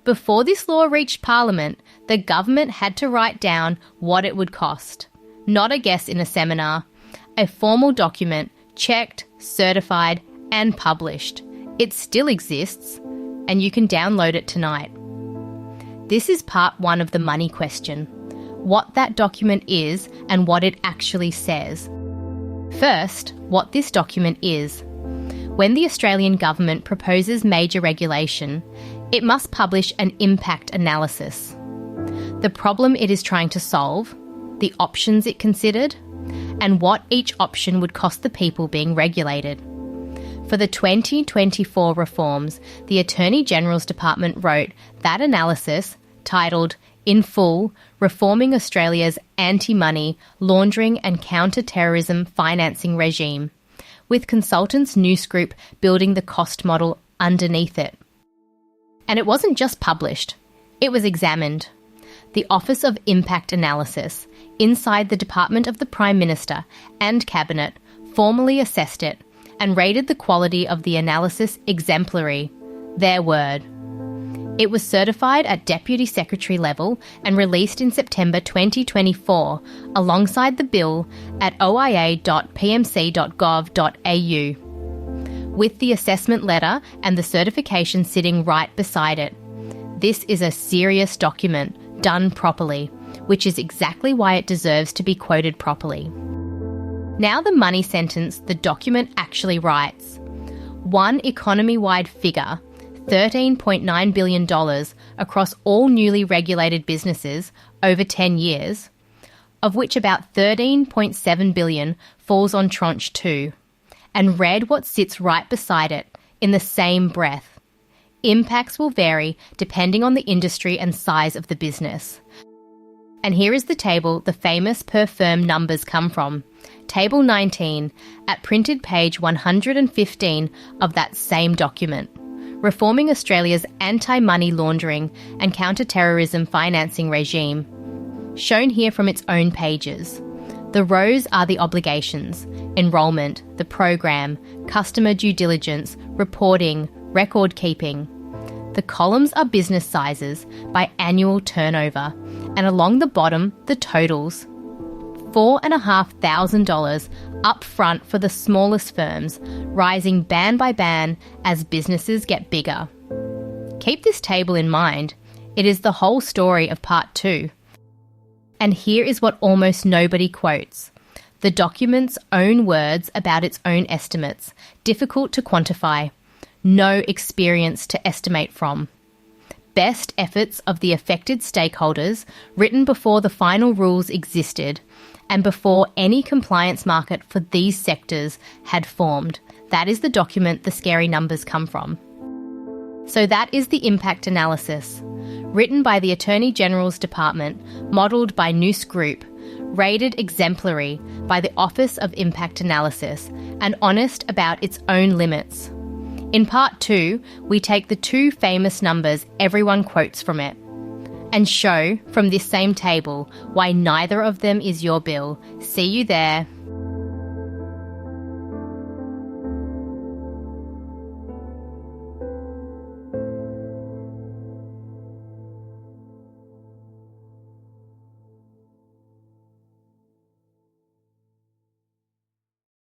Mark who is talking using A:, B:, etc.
A: Before this law reached Parliament, the government had to write down what it would cost. Not a guess in a seminar. A formal document, checked, certified, and published. It still exists, and you can download it tonight. This is part 1 of the money question. What that document is and what it actually says. First, what this document is. When the Australian government proposes major regulation, it must publish an impact analysis. The problem it is trying to solve, the options it considered, and what each option would cost the people being regulated. For the 2024 reforms, the Attorney General's Department wrote that analysis, titled In Full, Reforming Australia's Anti-Money, Laundering and Counter-Terrorism Financing Regime, with consultants Nous Group building the cost model underneath it. And it wasn't just published, it was examined. The Office of Impact Analysis, inside the Department of the Prime Minister and Cabinet, formally assessed it and rated the quality of the analysis exemplary, their word. It was certified at Deputy Secretary level and released in September 2024 alongside the bill at oia.pmc.gov.au, with the assessment letter and the certification sitting right beside it. This is a serious document, done properly, which is exactly why it deserves to be quoted properly. Now the money sentence the document actually writes. One economy-wide figure, $13.9 billion across all newly regulated businesses over 10 years, of which about $13.7 billion falls on Tranche 2, and read what sits right beside it in the same breath. Impacts will vary depending on the industry and size of the business. And here is the table the famous per firm numbers come from. Table 19 at printed page 115 of that same document. Reforming Australia's anti-money laundering and counter-terrorism financing regime. Shown here from its own pages. The rows are the obligations, enrolment, the program, customer due diligence, reporting, record keeping. The columns are business sizes by annual turnover, and along the bottom, the totals. $4,500 up front for the smallest firms, rising band by band as businesses get bigger. Keep this table in mind. It is the whole story of part 2. And here is what almost nobody quotes. The document's own words about its own estimates, difficult to quantify. No experience to estimate from. Best efforts of the affected stakeholders, written before the final rules existed, and before any compliance market for these sectors had formed. That is the document the scary numbers come from. So that is the impact analysis, written by the Attorney General's Department, modelled by Nous Group, rated exemplary by the Office of Impact Analysis, and honest about its own limits. In part 2, we take the 2 famous numbers everyone quotes from it, and show from this same table why neither of them is your bill. See you there.